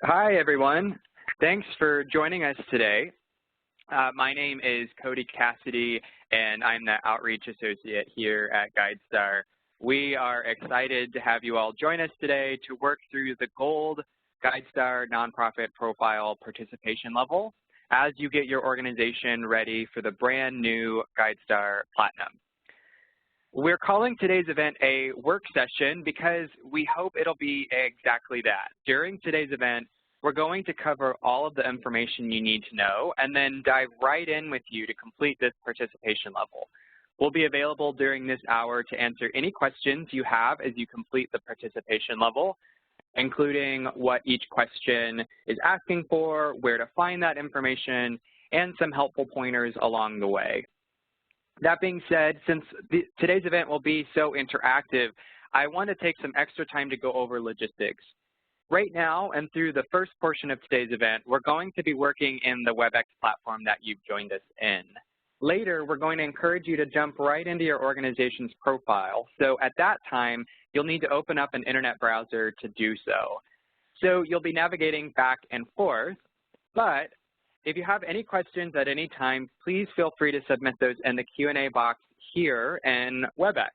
Hi, everyone. Thanks for joining us today. My name is Cody Cassidy, and I'm the Outreach Associate here at GuideStar. We are excited to have you all join us today to work through the Gold GuideStar Nonprofit Profile Participation level as you get your organization ready for the brand new GuideStar Platinum. We're calling today's event a work session because we hope it'll be exactly that. During today's event, we're going to cover all of the information you need to know and then dive right in with you to complete this participation level. We'll be available during this hour to answer any questions you have as you complete the participation level, including what each question is asking for, where to find that information, and some helpful pointers along the way. That being said, since today's event will be so interactive, I want to take some extra time to go over logistics. Right now and through the first portion of today's event, we're going to be working in the WebEx platform that you've joined us in. Later, we're going to encourage you to jump right into your organization's profile. So at that time, you'll need to open up an internet browser to do so. So you'll be navigating back and forth, but if you have any questions at any time, please feel free to submit those in the Q&A box here in WebEx.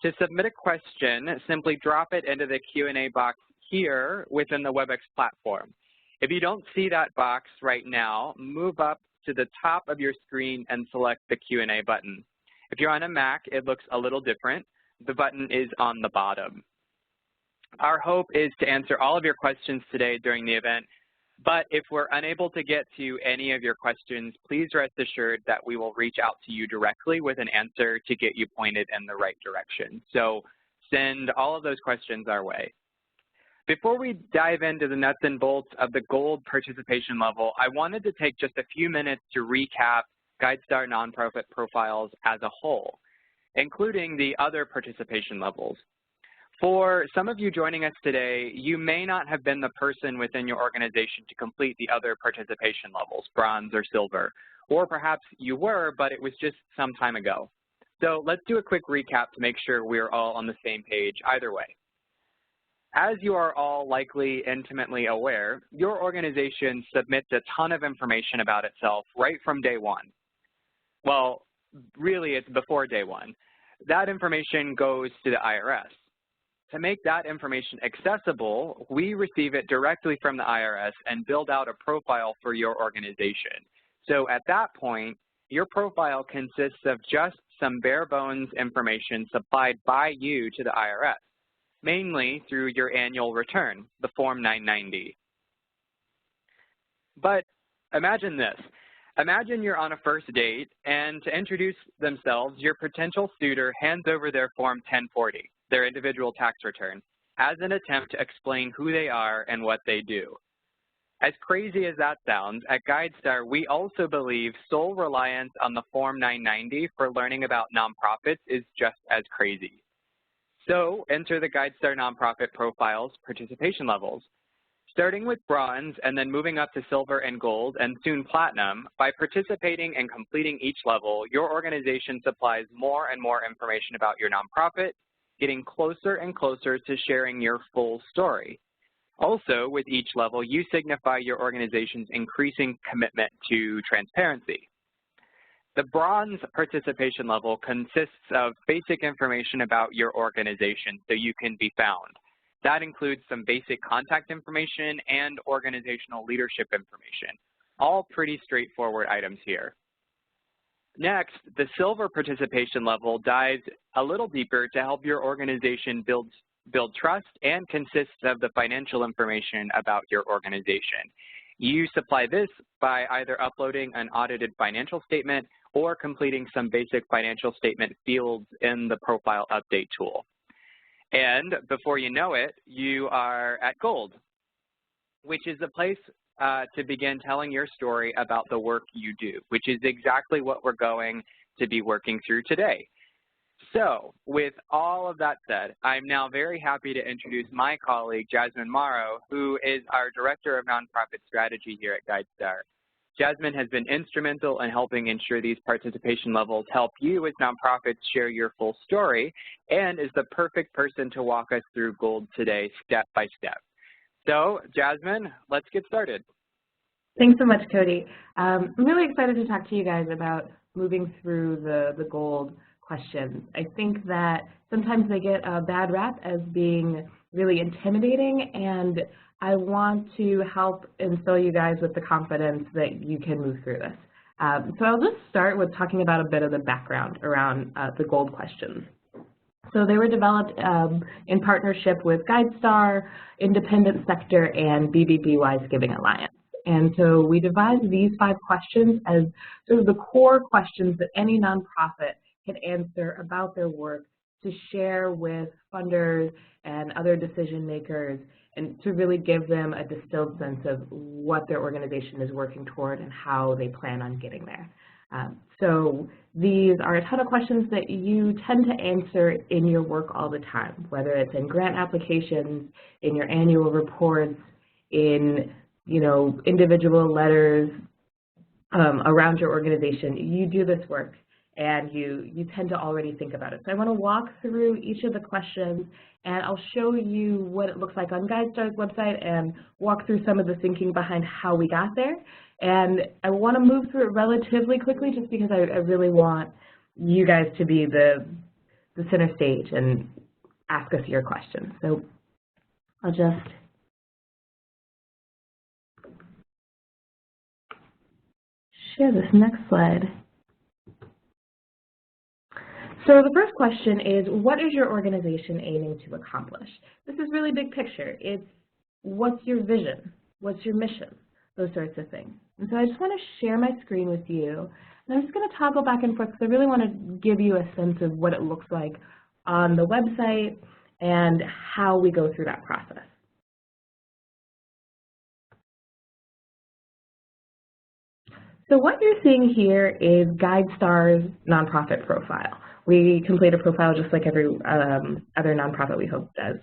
To submit a question, simply drop it into the Q&A box here within the WebEx platform. If you don't see that box right now, move up to the top of your screen and select the Q&A button. If you're on a Mac, it looks a little different. The button is on the bottom. Our hope is to answer all of your questions today during the event. But if we're unable to get to any of your questions, please rest assured that we will reach out to you directly with an answer to get you pointed in the right direction. So send all of those questions our way. Before we dive into the nuts and bolts of the Gold participation level, I wanted to take just a few minutes to recap GuideStar Nonprofit Profiles as a whole, including the other participation levels. For some of you joining us today, you may not have been the person within your organization to complete the other participation levels, bronze or silver, or perhaps you were, but it was just some time ago. So let's do a quick recap to make sure we're all on the same page either way. As you are all likely intimately aware, your organization submits a ton of information about itself right from day one. Well, really it's before day one. That information goes to the IRS. To make that information accessible, we receive it directly from the IRS and build out a profile for your organization. So at that point, your profile consists of just some bare bones information supplied by you to the IRS, mainly through your annual return, the Form 990. But imagine this. Imagine you're on a first date, and to introduce themselves, your potential suitor hands over their Form 1040. Their individual tax return, as an attempt to explain who they are and what they do. As crazy as that sounds, at GuideStar, we also believe sole reliance on the Form 990 for learning about nonprofits is just as crazy. So enter the GuideStar Nonprofit Profiles participation levels. Starting with bronze and then moving up to silver and gold and soon platinum, by participating and completing each level, your organization supplies more and more information about your nonprofit, getting closer and closer to sharing your full story. Also, with each level, you signify your organization's increasing commitment to transparency. The bronze participation level consists of basic information about your organization so you can be found. That includes some basic contact information and organizational leadership information, all pretty straightforward items here. Next, the silver participation level dives a little deeper to help your organization build trust and consists of the financial information about your organization. You supply this by either uploading an audited financial statement or completing some basic financial statement fields in the profile update tool. And before you know it, you are at gold, which is the place to begin telling your story about the work you do, which is exactly what we're going to be working through today. So with all of that said, I'm now very happy to introduce my colleague, Jasmine Morrow, who is our Director of Nonprofit Strategy here at GuideStar. Jasmine has been instrumental in helping ensure these participation levels help you as nonprofits share your full story and is the perfect person to walk us through Gold today step by step. So, Jasmine, let's get started. Thanks so much, Cody. I'm really excited to talk to you guys about moving through the gold questions. I think that sometimes they get a bad rap as being really intimidating, and I want to help instill you guys with the confidence that you can move through this. So I'll just start with talking about a bit of the background around the gold questions. So they were developed in partnership with GuideStar, Independent Sector, and BBB-Wise Giving Alliance. And so we devised these 5 questions as sort of the core questions that any nonprofit can answer about their work to share with funders and other decision makers, and to really give them a distilled sense of what their organization is working toward and how they plan on getting there. So these are a ton of questions that you tend to answer in your work all the time, whether it's in grant applications, in your annual reports, in individual letters around your organization. You do this work and you tend to already think about it. So I want to walk through each of the questions, and I'll show you what it looks like on GuideStar's website and walk through some of the thinking behind how we got there. And I want to move through it relatively quickly just because I really want you guys to be the center stage and ask us your questions. So I'll just share this next slide. So the first question is, what is your organization aiming to accomplish? This is really big picture. It's what's your vision? What's your mission? Those sorts of things. And so I just want to share my screen with you. And I'm just going to toggle back and forth because I really want to give you a sense of what it looks like on the website and how we go through that process. So what you're seeing here is GuideStar's nonprofit profile. We complete a profile just like every other nonprofit we hope does.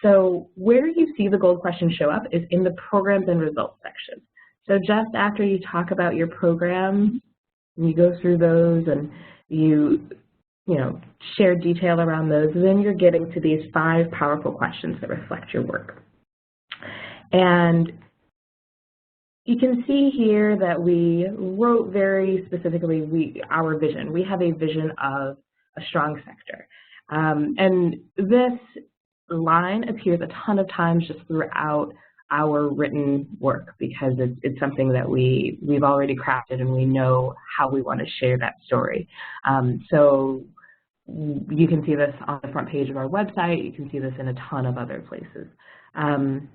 So where you see the gold questions show up is in the programs and results section. So just after you talk about your programs, you go through those and you share detail around those, then you're getting to these 5 powerful questions that reflect your work. And you can see here that we wrote very specifically our vision. We have a vision of a strong sector. And this line appears a ton of times just throughout our written work because it's something that we've already crafted and we know how we want to share that story. So you can see this on the front page of our website. You can see this in a ton of other places. And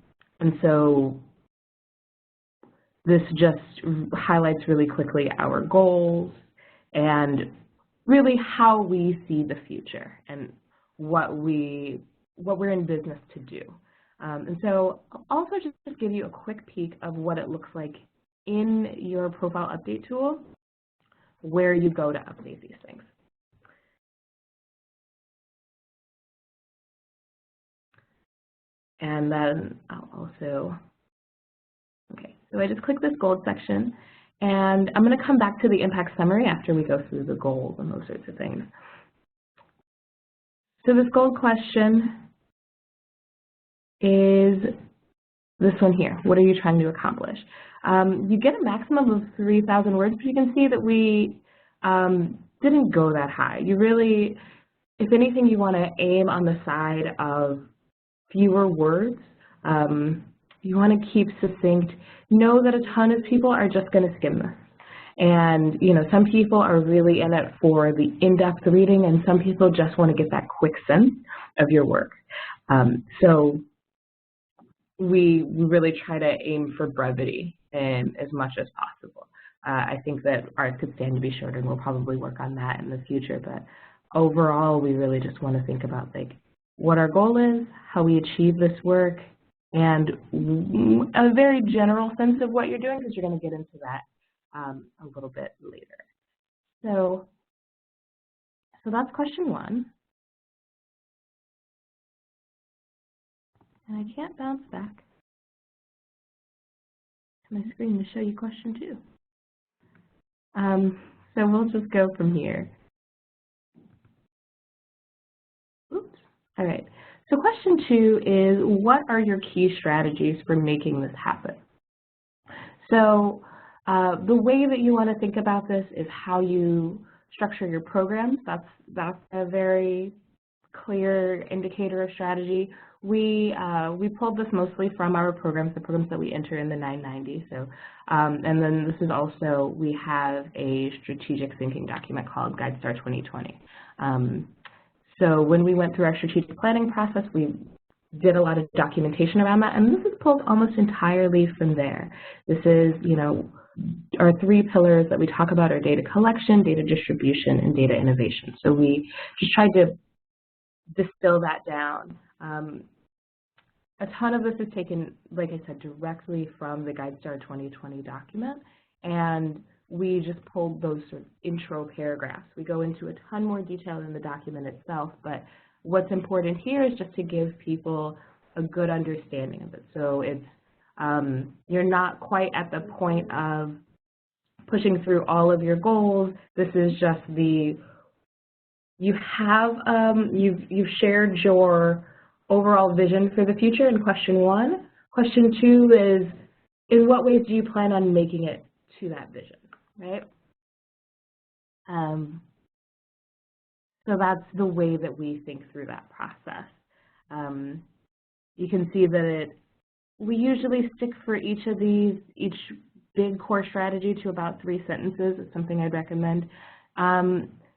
so this just highlights really quickly our goals and really how we see the future and what we're in business to do. And so I'll also just give you a quick peek of what it looks like in your profile update tool where you go to update these things. And then I'll also, okay, so I just click this gold section, and I'm going to come back to the impact summary after we go through the goals and those sorts of things. So this gold question is this one here. What are you trying to accomplish? You get a maximum of 3,000 words, but you can see that we didn't go that high. You really, if anything, you want to aim on the side of fewer words. You want to keep succinct. Know that a ton of people are just going to skim this. And, some people are really in it for the in-depth reading, and some people just want to get that quick sense of your work. So we really try to aim for brevity and as much as possible. I think that ours could stand to be shorter, and we'll probably work on that in the future. But overall, we really just want to think about what our goal is, how we achieve this work, and a very general sense of what you're doing, because you're going to get into that a little bit later. So that's question 1. And I can't bounce back to my screen to show you question 2. So we'll just go from here. Oops. All right. So question 2 is, what are your key strategies for making this happen? So the way that you want to think about this is how you structure your programs. That's a very clear indicator of strategy. We pulled this mostly from our programs, the programs that we enter in the 990. So, and then this is also, we have a strategic thinking document called GuideStar 2020. So when we went through our strategic planning process, we did a lot of documentation around that, and this is pulled almost entirely from there. This is, you know, our 3 pillars that we talk about are data collection, data distribution, and data innovation. So we just tried to distill that down. A ton of this is taken, like I said, directly from the GuideStar 2020 document, and we just pulled those sort of intro paragraphs. We go into a ton more detail in the document itself, but what's important here is just to give people a good understanding of it. So it's, you're not quite at the point of pushing through all of your goals. This is just the, you have, you've shared your overall vision for the future in question 1. Question 2 is, in what ways do you plan on making it to that vision, right? So that's the way that we think through that process. You can see that we usually stick for each of these, each big core strategy to about 3 sentences. It's something I'd recommend.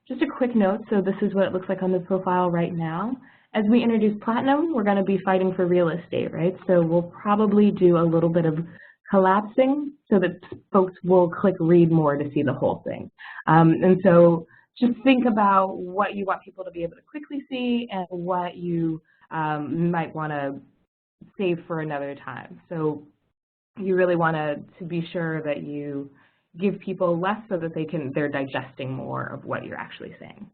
Just a quick note, so this is what it looks like on the profile right now. As we introduce Platinum, we're going to be fighting for real estate, right? So we'll probably do a little bit of collapsing so that folks will click read more to see the whole thing. And so just think about what you want people to be able to quickly see and what you might want to save for another time. So you really want to be sure that you give people less so that they're digesting more of what you're actually saying.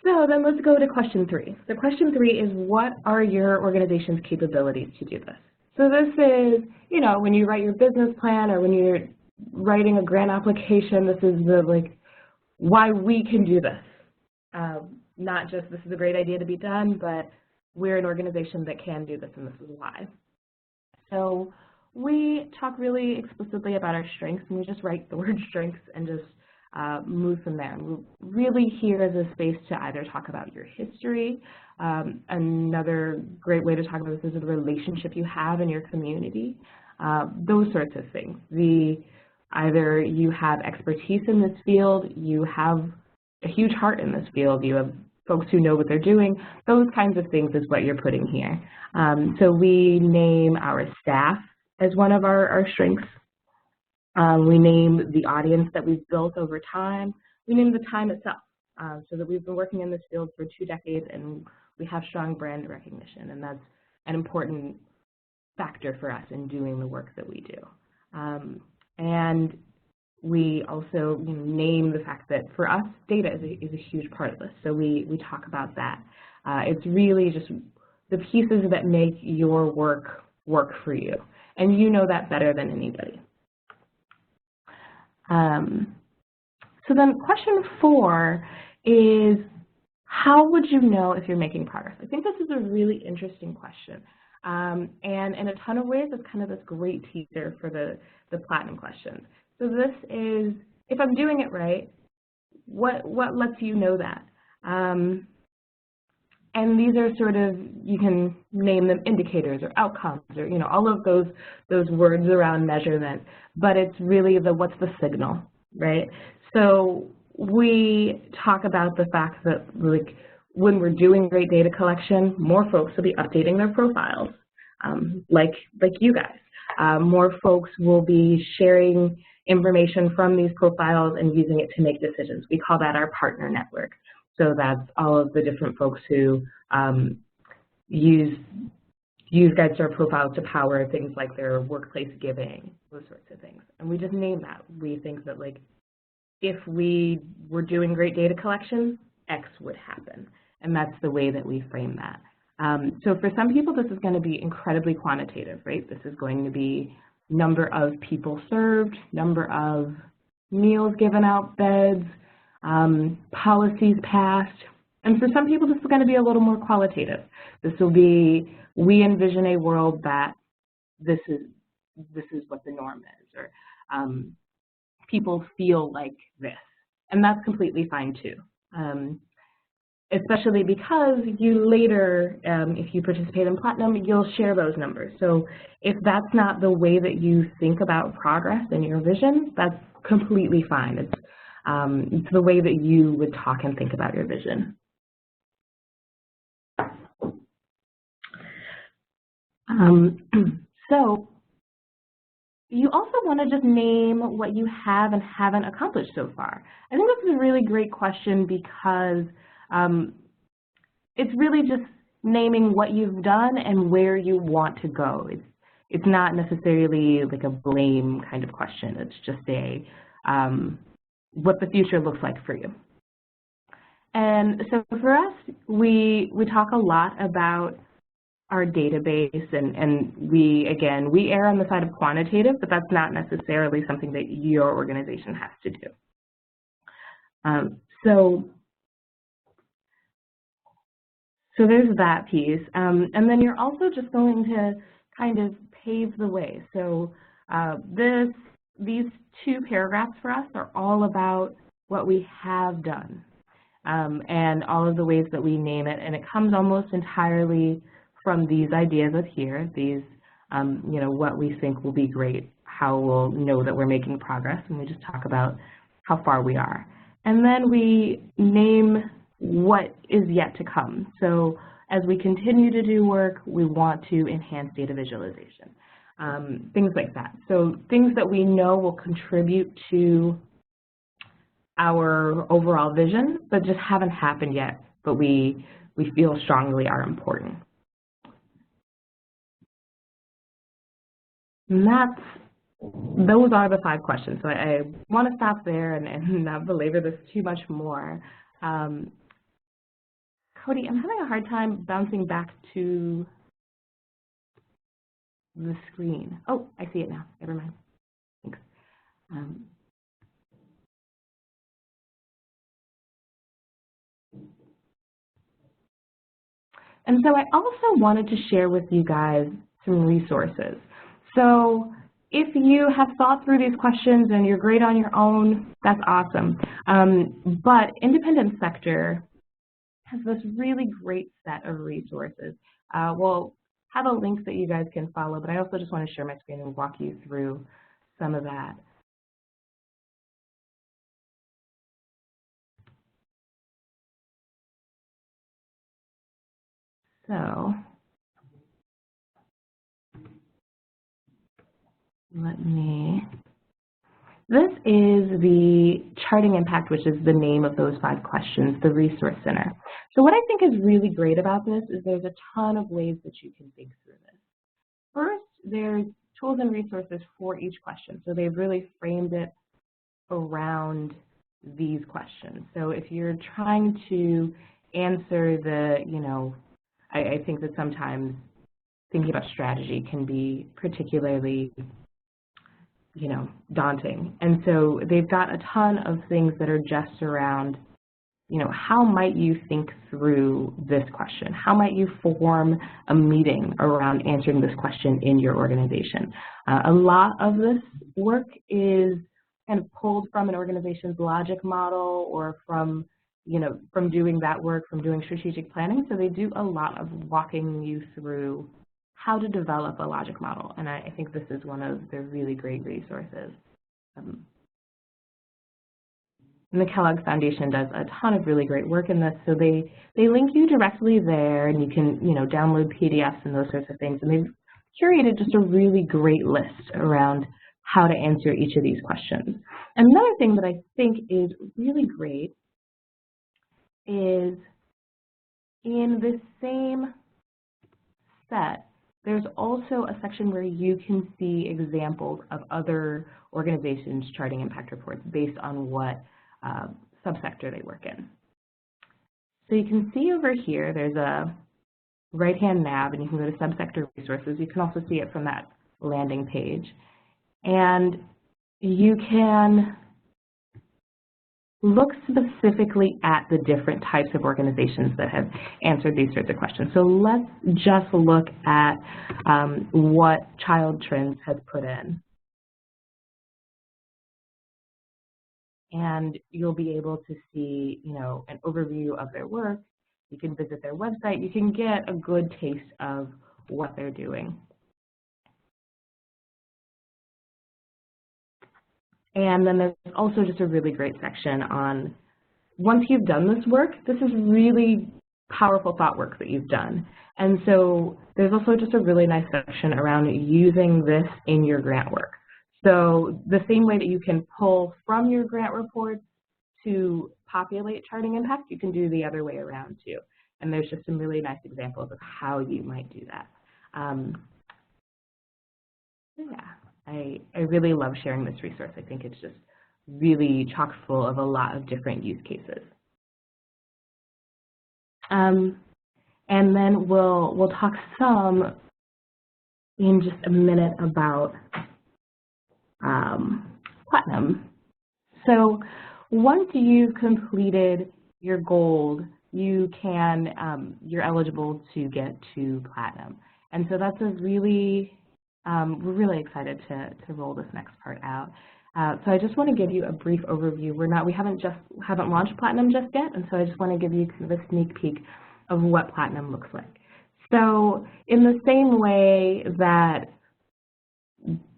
So then let's go to question 3. So question 3 is, what are your organization's capabilities to do this? So this is, you know, when you write your business plan or when you're writing a grant application, this is the, like, why we can do this. Not just this is a great idea to be done, but we're an organization that can do this and this is why. So we talk really explicitly about our strengths, and we just write the word strengths and just move from there. And we're really here as a space to either talk about your history. Another great way to talk about this is the relationship you have in your community, those sorts of things. Either you have expertise in this field, you have a huge heart in this field, you have folks who know what they're doing, those kinds of things is what you're putting here. So we name our staff as one of our strengths. We name the audience that we've built over time. We name the time itself, so that we've been working in this field for 2 decades and we have strong brand recognition, and that's an important factor for us in doing the work that we do. And we also name the fact that for us, data is a huge part of this, so we talk about that. It's really just the pieces that make your work for you, and you know that better than anybody. So then question 4 is, how would you know if you're making progress? I think this is a really interesting question. And in a ton of ways, it's kind of this great teaser for the Platinum questions. So this is, if I'm doing it right, what lets you know that? And these are sort of, you can name them indicators or outcomes or, you know, all of those words around measurement, but it's really what's the signal, right? So we talk about the fact that, like, when we're doing great data collection, more folks will be updating their profiles, like you guys. More folks will be sharing information from these profiles and using it to make decisions. We call that our partner network. So that's all of the different folks who use GuideStar profiles to power things like their workplace giving, those sorts of things. And we just name that. We think that, like, if we were doing great data collection, X would happen. And that's the way that we frame that. So for some people, this is going to be incredibly quantitative, right? This is going to be number of people served, number of meals given out, beds, policies passed. And for some people, this is going to be a little more qualitative. This will be, we envision a world that this is what the norm is, or people feel like this. And that's completely fine too. Especially because you later, if you participate in Platinum, you'll share those numbers. So if that's not the way that you think about progress in your vision, that's completely fine. It's the way that you would talk and think about your vision. So you also want to just name what you have and haven't accomplished so far. I think this is a really great question because it's really just naming what you've done and where you want to go. It's not necessarily like a blame kind of question. It's just a what the future looks like for you. And so for us, we talk a lot about our database, and we err on the side of quantitative, but that's not necessarily something that your organization has to do. So there's that piece, and then you're also just going to kind of pave the way. So these two paragraphs for us are all about what we have done and all of the ways that we name it, and it comes almost entirely from these ideas up here, these, you know, what we think will be great, how we'll know that we're making progress, and we just talk about how far we are. And then we name what is yet to come. So as we continue to do work, we want to enhance data visualization, things like that. So things that we know will contribute to our overall vision, but just haven't happened yet, but we feel strongly are important. And those are the 5 questions. So I want to stop there and not belabor this too much more. Cody, I'm having a hard time bouncing back to the screen. Oh, I see it now. Never mind. Thanks. And so I also wanted to share with you guys some resources. So if you have thought through these questions and you're great on your own, that's awesome. But independent sector has this really great set of resources. We'll have a link that you guys can follow, but I also just want to share my screen and walk you through some of that. So this is the Charting Impact, which is the name of those 5 questions, the Resource Center. So what I think is really great about this is there's a ton of ways that you can think through this. First, there's tools and resources for each question. So they've really framed it around these questions. So if you're trying to answer the, you know, I think that sometimes thinking about strategy can be particularly, you know, daunting. And so they've got a ton of things that are just around, you know, how might you think through this question? How might you form a meeting around answering this question in your organization? A lot of this work is kind of pulled from an organization's logic model or from, you know, from doing that work, from doing strategic planning. So they do a lot of walking you through how to develop a logic model, and I think this is one of the really great resources. And the Kellogg Foundation does a ton of really great work in this, so they link you directly there, and you can, you know, download PDFs and those sorts of things, and they've curated just a really great list around how to answer each of these questions. And another thing that I think is really great is in this same set, there's also a section where you can see examples of other organizations' charting impact reports based on what subsector they work in. So you can see over here, there's a right-hand nav, and you can go to subsector resources. You can also see it from that landing page. And you can look specifically at the different types of organizations that have answered these sorts of questions. So let's just look at what Child Trends has put in. And you'll be able to see, an overview of their work. You can visit their website. You can get a good taste of what they're doing. And then there's also just a really great section on, once you've done this work, this is really powerful thought work that you've done. And so there's also just a really nice section around using this in your grant work. So the same way that you can pull from your grant reports to populate charting impact, you can do the other way around too. And there's just some really nice examples of how you might do that. I really love sharing this resource. I think it's just really chock full of a lot of different use cases. And then we'll talk some in just a minute about Platinum. So once you've completed your gold, you're eligible to get to Platinum. And so that's a really, we're really excited to roll this next part out. So I just want to give you a brief overview. We haven't launched Platinum just yet, and so I just want to give you kind of a sneak peek of what Platinum looks like. So in the same way that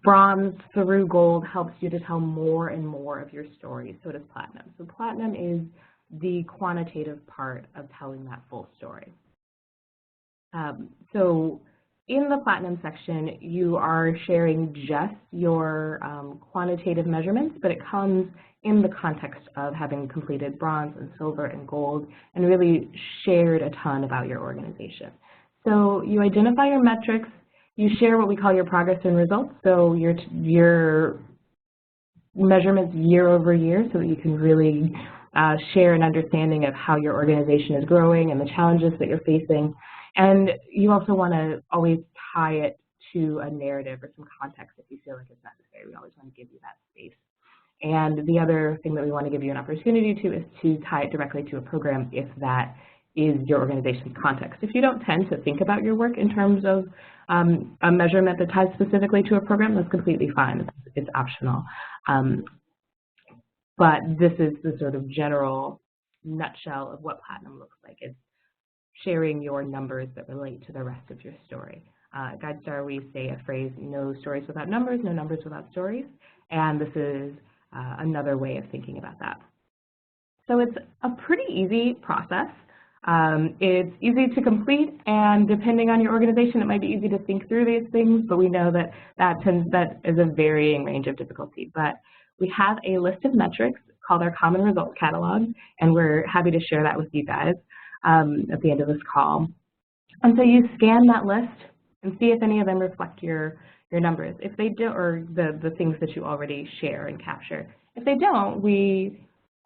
Bronze through Gold helps you to tell more and more of your story, so does Platinum. So Platinum is the quantitative part of telling that full story. So in the Platinum section, you are sharing just your quantitative measurements, but it comes in the context of having completed Bronze and Silver and Gold and really shared a ton about your organization. So you identify your metrics, you share what we call your progress and results, so your measurements year over year so that you can really share an understanding of how your organization is growing and the challenges that you're facing. And you also want to always tie it to a narrative or some context if you feel like it's necessary. We always want to give you that space. And the other thing that we want to give you an opportunity to is to tie it directly to a program if that is your organization's context. If you don't tend to think about your work in terms of a measurement that ties specifically to a program, that's completely fine. It's optional. But this is the sort of general nutshell of what Platinum looks like. It's sharing your numbers that relate to the rest of your story. At GuideStar, we say a phrase, no stories without numbers, no numbers without stories. And this is another way of thinking about that. So it's a pretty easy process. It's easy to complete, and depending on your organization, it might be easy to think through these things, but we know that that is a varying range of difficulty. But we have a list of metrics called our Common Results Catalog, and we're happy to share that with you guys at the end of this call. And so you scan that list and see if any of them reflect your numbers. If they do, or the things that you already share and capture. If they don't, we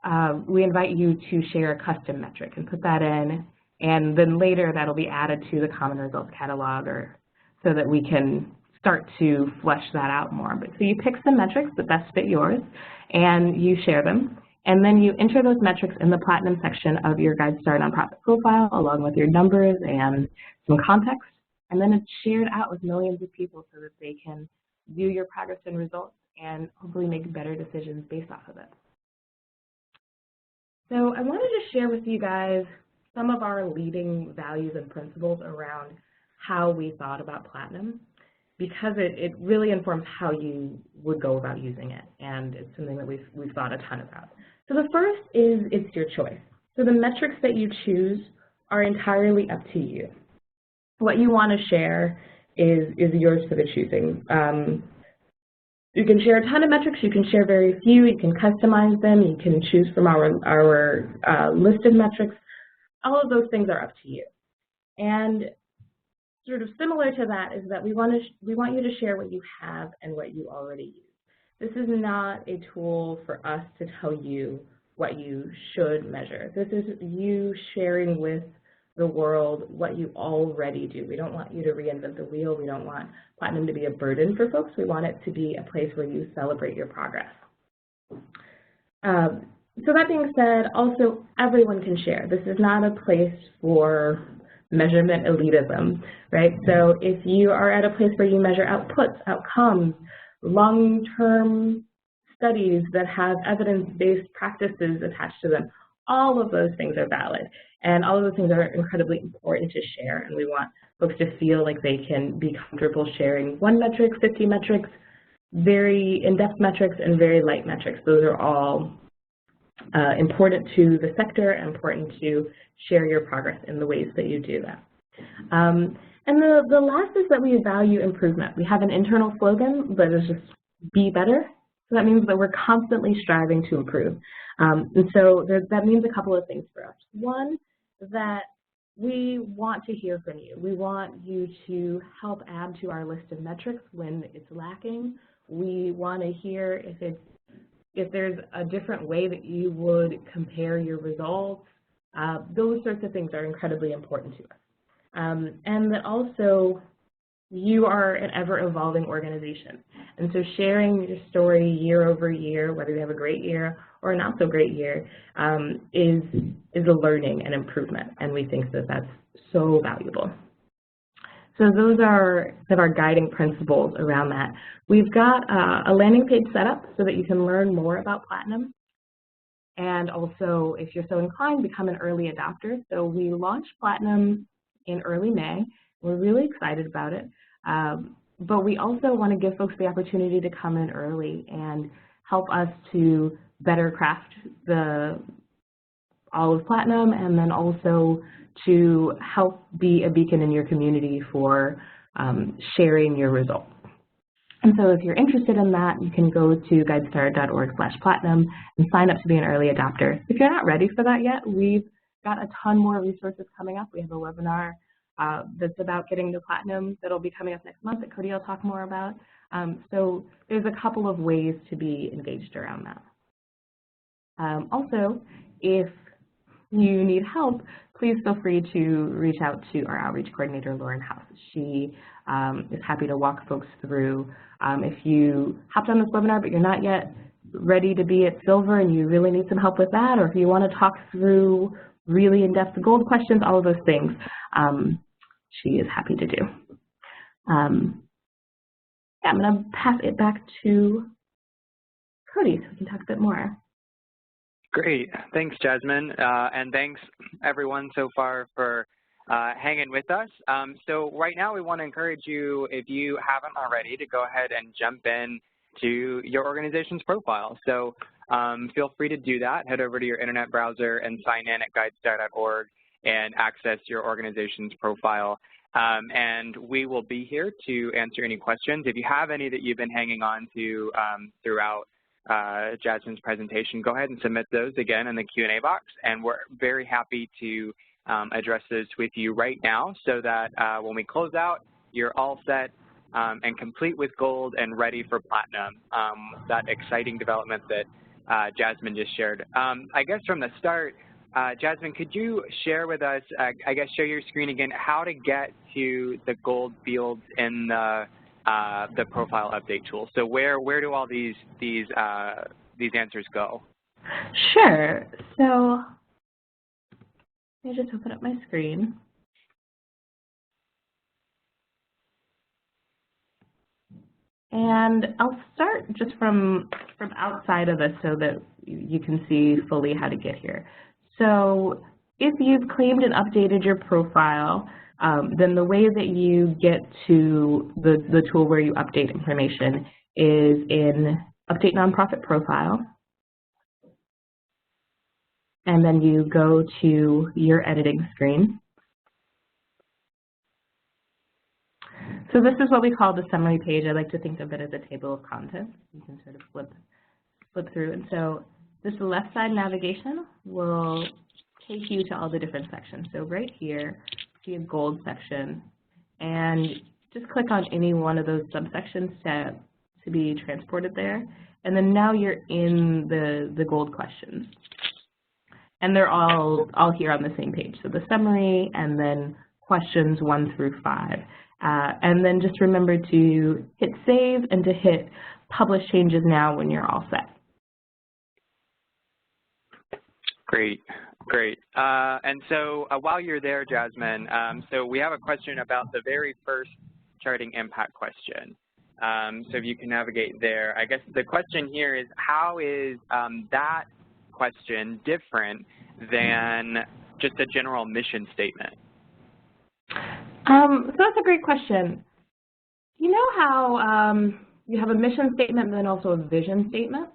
invite you to share a custom metric and put that in, and then later that'll be added to the Common Results Catalog so that we can start to flesh that out more. But so you pick some metrics that best fit yours, and you share them, and then you enter those metrics in the Platinum section of your GuideStar nonprofit profile along with your numbers and some context, and then it's shared out with millions of people so that they can view your progress and results and hopefully make better decisions based off of it. So I wanted to share with you guys some of our leading values and principles around how we thought about Platinum, because it really informs how you would go about using it, and it's something that we've thought a ton about. So the first is it's your choice. So the metrics that you choose are entirely up to you. What you want to share is yours for the choosing. You can share a ton of metrics, you can share very few, you can customize them, you can choose from our list of metrics. All of those things are up to you. And sort of similar to that is that we want you to share what you have and what you already use. This is not a tool for us to tell you what you should measure. This is you sharing with the world what you already do. We don't want you to reinvent the wheel. We don't want Platinum to be a burden for folks. We want it to be a place where you celebrate your progress. So that being said, also everyone can share. This is not a place for measurement elitism, right? So if you are at a place where you measure outputs, outcomes, long-term studies that have evidence-based practices attached to them, all of those things are valid. And all of those things are incredibly important to share. And we want folks to feel like they can be comfortable sharing 1 metric, 50 metrics, very in-depth metrics, and very light metrics. Those are all important to the sector and important to share your progress in the ways that you do that. And the last is that we value improvement. We have an internal slogan that is just be better. So that means that we're constantly striving to improve. And so that means a couple of things for us. One, that we want to hear from you. We want you to help add to our list of metrics when it's lacking. We want to hear if there's a different way that you would compare your results. Those sorts of things are incredibly important to us. And that also you are an ever-evolving organization. And so sharing your story year over year, whether you have a great year or a not so great year, is a learning and improvement. And we think that that's so valuable. So those are kind of our guiding principles around that. We've got a landing page set up so that you can learn more about Platinum. And also, if you're so inclined, become an early adopter. So we launched Platinum in early May. We're really excited about it. But we also want to give folks the opportunity to come in early and help us to better craft all of Platinum, and then also to help be a beacon in your community for sharing your results. And so if you're interested in that, you can go to guidestar.org/platinum and sign up to be an early adopter. If you're not ready for that yet, we've got a ton more resources coming up. We have a webinar that's about getting to Platinum that'll be coming up next month that Cody will talk more about. So there's a couple of ways to be engaged around that. Also, if you need help, please feel free to reach out to our outreach coordinator, Lauren House. She is happy to walk folks through. If you hopped on this webinar but you're not yet ready to be at silver and you really need some help with that, or if you want to talk through really in-depth gold questions, all of those things, she is happy to do. I'm going to pass it back to Cody so we can talk a bit more. Great. Thanks, Jasmine. And thanks, everyone, so far for hanging with us. So right now we want to encourage you, if you haven't already, to go ahead and jump in to your organization's profile. So feel free to do that. Head over to your internet browser and sign in at guidestar.org and access your organization's profile. And we will be here to answer any questions. If you have any that you've been hanging on to throughout Jasmine's presentation, go ahead and submit those again in the Q&A box, and we're very happy to address those with you right now so that when we close out, you're all set and complete with gold and ready for Platinum, that exciting development that Jasmine just shared. I guess from the start, Jasmine, could you share with us, share your screen again, how to get to the gold fields in the profile update tool? So where do all these answers go? Sure. So let me just open up my screen. And I'll start just from outside of this so that you can see fully how to get here. So if you've claimed and updated your profile, then the way that you get to the tool where you update information is in Update Nonprofit Profile. And then you go to your editing screen. So this is what we call the summary page. I like to think of it as a table of contents. You can sort of flip through. And so this left side navigation will take you to all the different sections. So right here, see a gold section, and just click on any one of those subsections to be transported there. And then now you're in the gold questions. And they're all here on the same page. So the summary and then questions 1 through 5. And then just remember to hit save and to hit publish changes now when you're all set. Great, great. And so while you're there, Jasmine, so we have a question about the very first charting impact question. So if you can navigate there, I guess the question here is, how is that question different than just a general mission statement? So that's a great question. You know how you have a mission statement and then also a vision statement?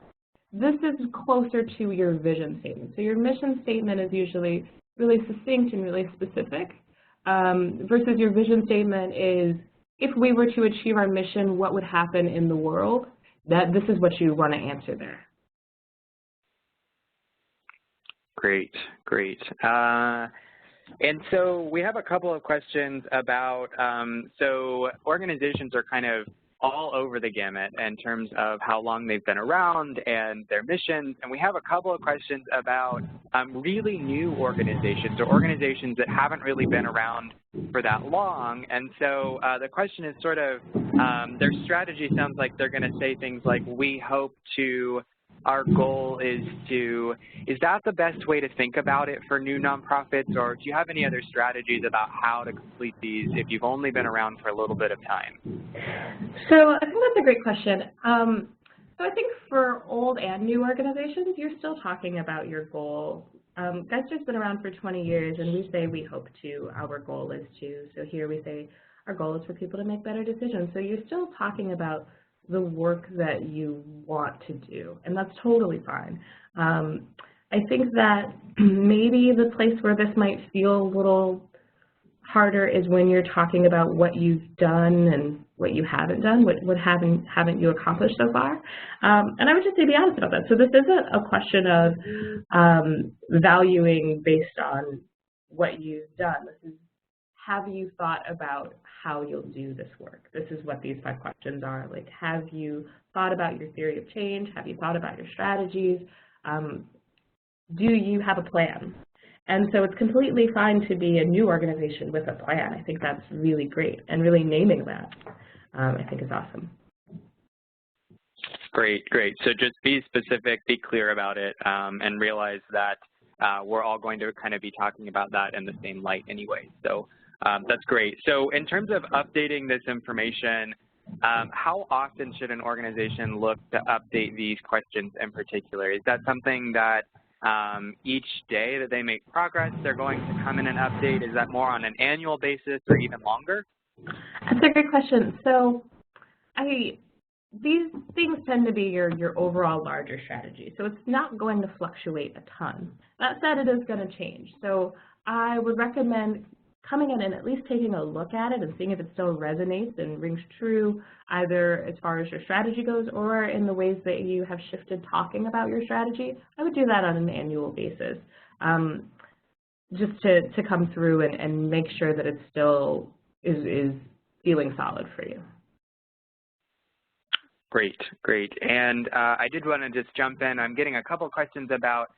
This is closer to your vision statement. So your mission statement is usually really succinct and really specific, versus your vision statement is, if we were to achieve our mission, what would happen in the world? This is what you want to answer there. Great, great. And so we have a couple of questions about, so organizations are kind of all over the gamut in terms of how long they've been around and their missions. And we have a couple of questions about really new organizations or organizations that haven't really been around for that long. And so the question is sort of, their strategy sounds like they're going to say things like, we hope to, our goal is to, is that the best way to think about it for new nonprofits, or do you have any other strategies about how to complete these if you've only been around for a little bit of time? So I think that's a great question. So I think for old and new organizations, you're still talking about your goal. GuideStar's been around for 20 years, and we say we hope to, our goal is to. So here we say our goal is for people to make better decisions. So you're still talking about the work that you want to do, and that's totally fine. I think that maybe the place where this might feel a little harder is when you're talking about what you've done and what you haven't done, what haven't you accomplished so far. And I would just say be honest about that. So this isn't a question of valuing based on what you've done. This is, have you thought about how you'll do this work? This is what these 5 questions are. Like, have you thought about your theory of change? Have you thought about your strategies? Do you have a plan? And so it's completely fine to be a new organization with a plan. I think that's really great, and really naming that, I think, is awesome. Great, great. So just be specific, be clear about it, and realize that we're all going to kind of be talking about that in the same light anyway. So that's great. So in terms of updating this information, how often should an organization look to update these questions in particular? Is that something that each day that they make progress, they're going to come in and update? Is that more on an annual basis or even longer? That's a great question. So these things tend to be your overall larger strategy. So it's not going to fluctuate a ton. That said, it is going to change. So I would recommend coming in and at least taking a look at it and seeing if it still resonates and rings true, either as far as your strategy goes or in the ways that you have shifted talking about your strategy. I would do that on an annual basis, just to come through and make sure that it still is feeling solid for you. Great, great. And I did want to just jump in. I'm getting a couple questions about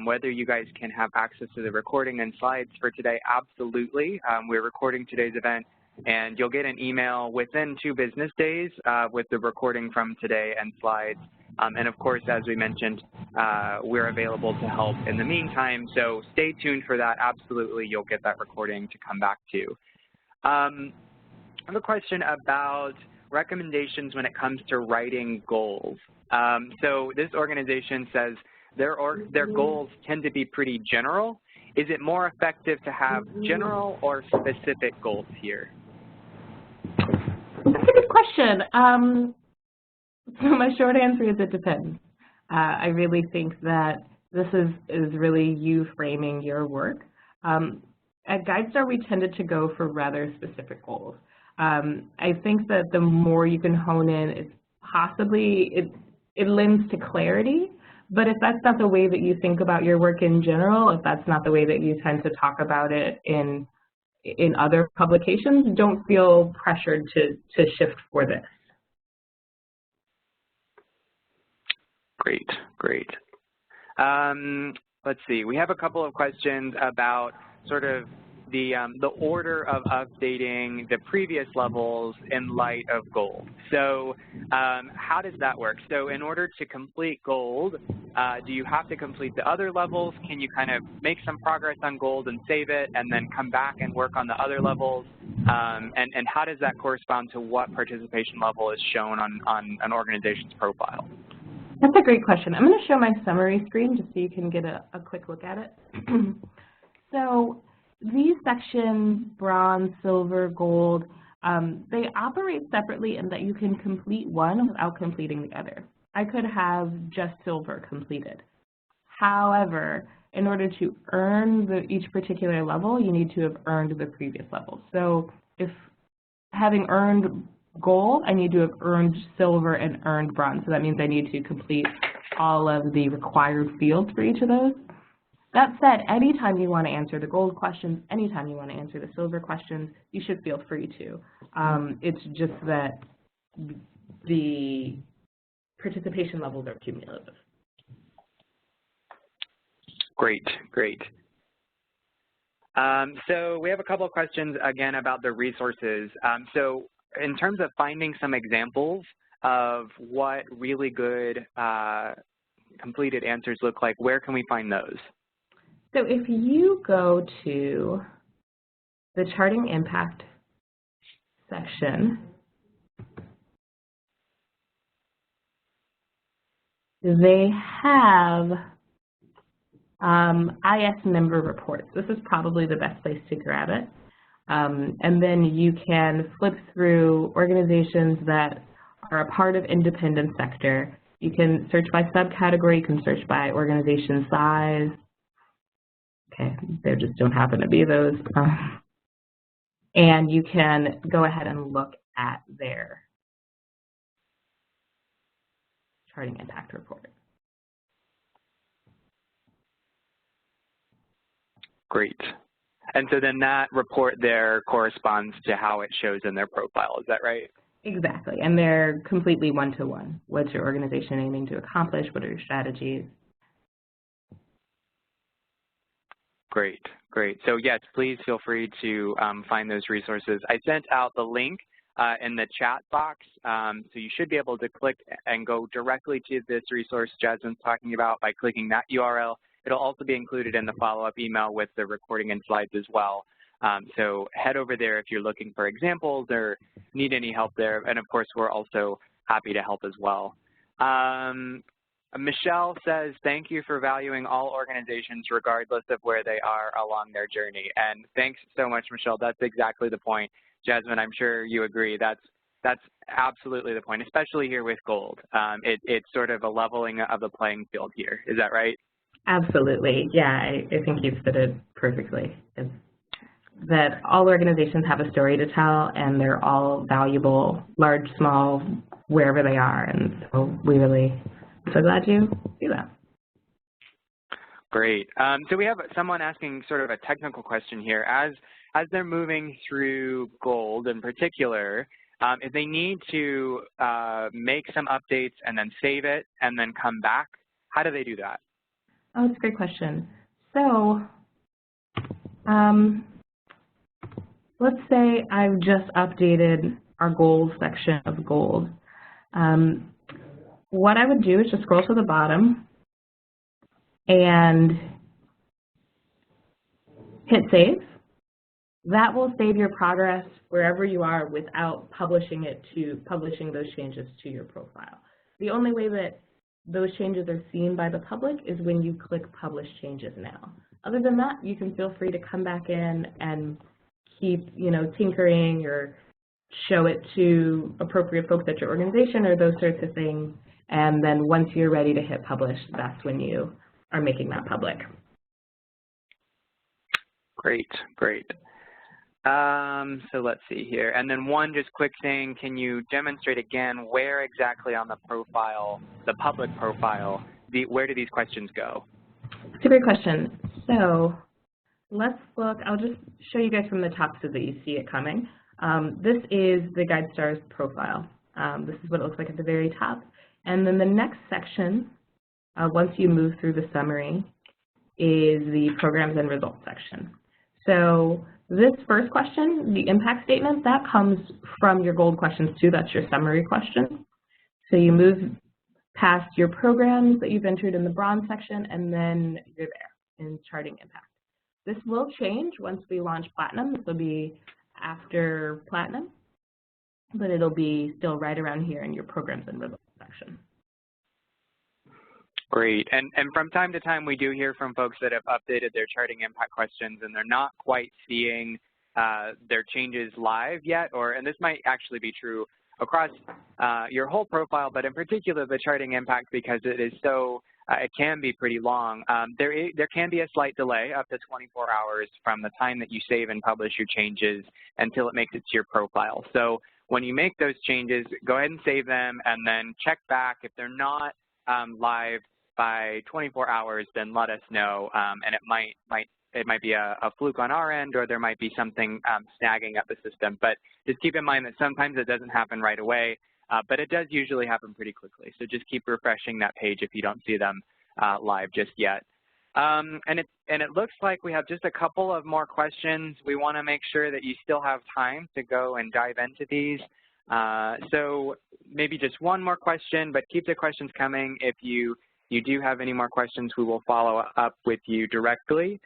whether you guys can have access to the recording and slides for today. Absolutely. We're recording today's event, and you'll get an email within 2 business days with the recording from today and slides. And of course, as we mentioned, we're available to help in the meantime, so stay tuned for that. Absolutely, you'll get that recording to come back to. I have a question about recommendations when it comes to writing goals. So this organization says their goals tend to be pretty general. Is it more effective to have general or specific goals here? That's a good question. So my short answer is it depends. I really think that this is really you framing your work. At GuideStar, we tended to go for rather specific goals. I think that the more you can hone in, it's possibly, it lends to clarity. But if that's not the way that you think about your work in general, if that's not the way that you tend to talk about it in other publications, don't feel pressured to shift for this. Great, great. Let's see, we have a couple of questions about sort of the order of updating the previous levels in light of gold. So how does that work? So in order to complete gold, do you have to complete the other levels? Can you kind of make some progress on gold and save it and then come back and work on the other levels? And how does that correspond to what participation level is shown on an organization's profile? That's a great question. I'm going to show my summary screen just so you can get a quick look at it. So these sections, bronze, silver, gold, they operate separately in that you can complete one without completing the other. I could have just silver completed. However, in order to earn each particular level, you need to have earned the previous level. So if having earned gold, I need to have earned silver and earned bronze. So that means I need to complete all of the required fields for each of those. That said, anytime you want to answer the gold questions, anytime you want to answer the silver questions, you should feel free to. It's just that the participation levels are cumulative. Great, great. So we have a couple of questions, again, about the resources. So in terms of finding some examples of what really good completed answers look like, where can we find those? So if you go to the Charting Impact section, they have IS member reports. This is probably the best place to grab it. And then you can flip through organizations that are a part of independent sector. You can search by subcategory, you can search by organization size. Okay, there just don't happen to be those. And you can go ahead and look at their Charting Impact report. Great. And so then that report there corresponds to how it shows in their profile, is that right? Exactly, and they're completely one-to-one. What's your organization aiming to accomplish? What are your strategies? Great, great. So yes, please feel free to find those resources. I sent out the link in the chat box, so you should be able to click and go directly to this resource Jasmine's talking about by clicking that URL. It'll also be included in the follow-up email with the recording and slides as well. So head over there if you're looking for examples or need any help there. And of course, we're also happy to help as well. Michelle says, thank you for valuing all organizations regardless of where they are along their journey. And thanks so much, Michelle. That's exactly the point. Jasmine, I'm sure you agree. That's absolutely the point, especially here with gold. It's sort of a leveling of the playing field here. Is that right? Absolutely. Yeah, I think you've said it perfectly. It's that all organizations have a story to tell, and they're all valuable, large, small, wherever they are. And so we really, so glad you do that. Great. So we have someone asking sort of a technical question here. As they're moving through gold in particular, if they need to make some updates and then save it and then come back, how do they do that? Oh, that's a great question. So let's say I've just updated our gold section of gold. What I would do is just scroll to the bottom and hit save. That will save your progress wherever you are without publishing those changes to your profile. The only way that those changes are seen by the public is when you click Publish Changes Now. Other than that, you can feel free to come back in and keep, tinkering or show it to appropriate folks at your organization or those sorts of things. And then once you're ready to hit Publish, that's when you are making that public. Great, great. So let's see here. And then one just quick thing, can you demonstrate again where exactly on the profile, the public profile, where do these questions go? It's a great question. So let's look, I'll just show you guys from the top so that you see it coming. This is the GuideStar's profile. This is what it looks like at the very top. And then the next section, once you move through the summary, is the Programs and Results section. So This first question, the impact statement, that comes from your gold questions too. That's your summary question. So you move past your programs that you've entered in the bronze section, and then you're there in charting impact. This will change once we launch platinum. This will be after platinum, but it'll be still right around here in your programs and results section. Great. And from time to time, we do hear from folks that have updated their charting impact questions and they're not quite seeing their changes live yet, and this might actually be true across your whole profile, but in particular the charting impact, because it is so, it can be pretty long. There can be a slight delay up to 24 hours from the time that you save and publish your changes until it makes it to your profile. So when you make those changes, go ahead and save them and then check back. If they're not live by 24 hours, then let us know, and it might be a fluke on our end, or there might be something snagging up the system. But just keep in mind that sometimes it doesn't happen right away, but it does usually happen pretty quickly. So just keep refreshing that page if you don't see them live just yet. And it looks like we have just a couple of more questions. We want to make sure that you still have time to go and dive into these. So maybe just one more question, but keep the questions coming. If you do have any more questions, we will follow up with you directly.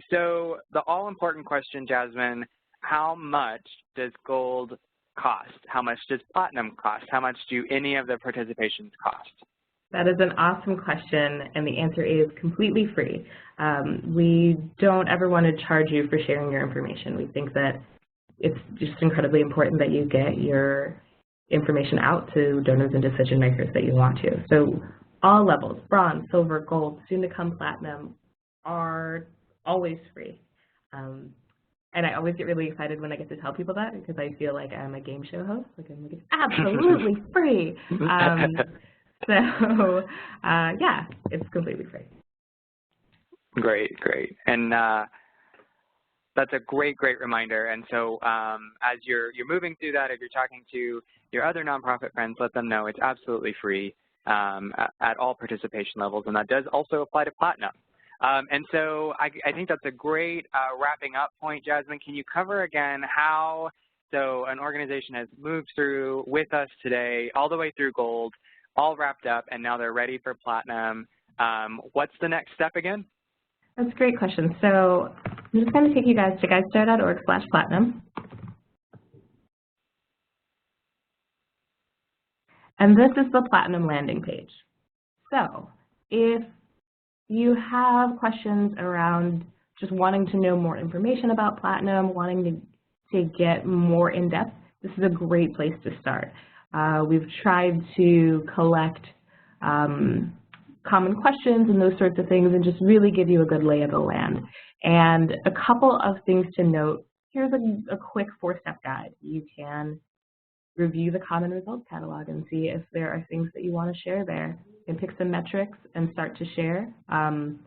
So the all-important question, Jasmine, how much does gold cost? How much does platinum cost? How much do any of the participations cost? That is an awesome question, and the answer is completely free. We don't ever want to charge you for sharing your information. We think that it's just incredibly important that you get your information out to donors and decision makers that you want to. So all levels, bronze, silver, gold, soon to come platinum, are always free. And I always get really excited when I get to tell people that, because I feel like I'm a game show host. Like I'm like, it's absolutely free. So yeah, it's completely free. Great, great. And that's a great reminder. And so as you're moving through that, if you're talking to your other nonprofit friends, let them know it's absolutely free at all participation levels, and that does also apply to platinum. And so I think that's a great wrapping up point. Jasmine, can you cover again how an organization has moved through with us today all the way through gold, all wrapped up, and now they're ready for platinum? What's the next step again? That's a great question. So I'm just going to take you guys to guidestar.org/platinum. And this is the platinum landing page. So if you have questions around just wanting to know more information about platinum, wanting to get more in depth, this is a great place to start. We've tried to collect common questions and those sorts of things and just really give you a good lay of the land. And a couple of things to note, here's a quick 4-step guide. You can review the common results catalog and see if there are things that you want to share there, and pick some metrics and start to share. And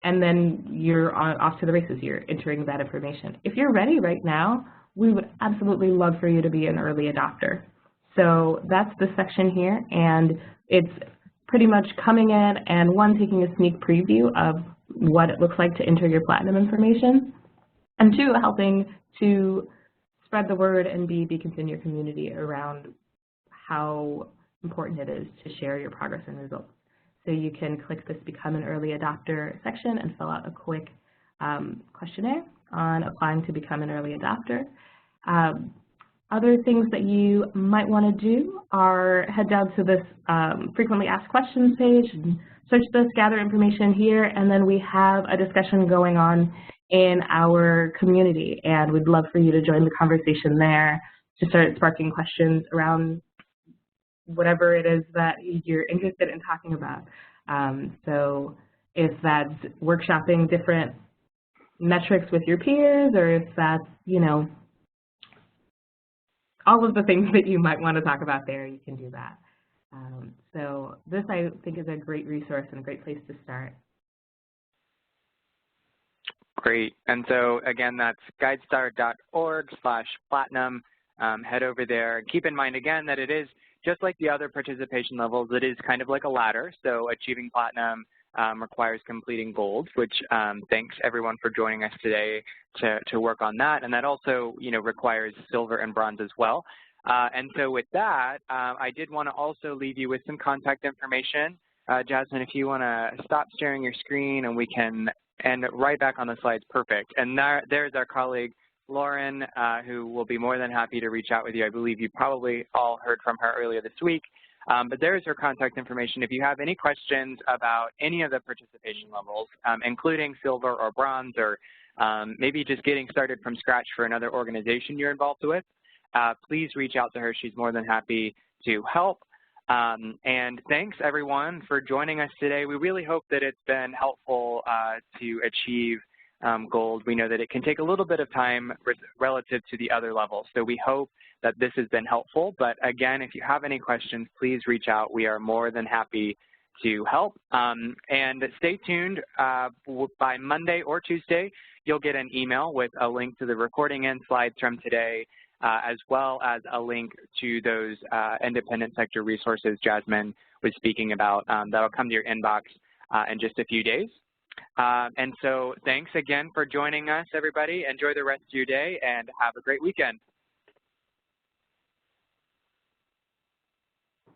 then you're off to the races. You're entering that information. If you're ready right now, we would absolutely love for you to be an early adopter. So that's the section here, and it's pretty much coming in and taking a sneak preview of what it looks like to enter your platinum information, and 2, helping to spread the word and be beacons in your community around how important it is to share your progress and results. So you can click this Become an Early Adopter section and fill out a quick questionnaire on applying to become an early adopter. Other things that you might want to do are head down to this frequently asked questions page and search this, gather information here, and then we have a discussion going on in our community, and we'd love for you to join the conversation there to start sparking questions around whatever it is that you're interested in talking about. So if that's workshopping different metrics with your peers, or if that's, you know, all of the things that you might want to talk about there, you can do that. So this, I think, is a great resource and a great place to start. Great. And so again, that's guidestar.org/platinum. Head over there. Keep in mind again that it is just like the other participation levels. It is kind of like a ladder. So achieving platinum requires completing gold, which thanks everyone for joining us today to work on that. And that also, requires silver and bronze as well. And so with that, I did want to also leave you with some contact information. Jasmine, if you want to stop sharing your screen and we can, and right back on the slides, perfect. And there's our colleague, Lauren, who will be more than happy to reach out with you. I believe you probably all heard from her earlier this week. But there's her contact information. If you have any questions about any of the participation levels, including silver or bronze, or maybe just getting started from scratch for another organization you're involved with, please reach out to her. She's more than happy to help. And thanks, everyone, for joining us today. We really hope that it's been helpful to achieve gold. We know that it can take a little bit of time relative to the other levels. So we hope that this has been helpful. But again, if you have any questions, please reach out. We are more than happy to help. And stay tuned. By Monday or Tuesday, you'll get an email with a link to the recording and slides from today, as well as a link to those independent sector resources Jasmine was speaking about. That'll come to your inbox in just a few days. And so thanks again for joining us, everybody. Enjoy the rest of your day and have a great weekend.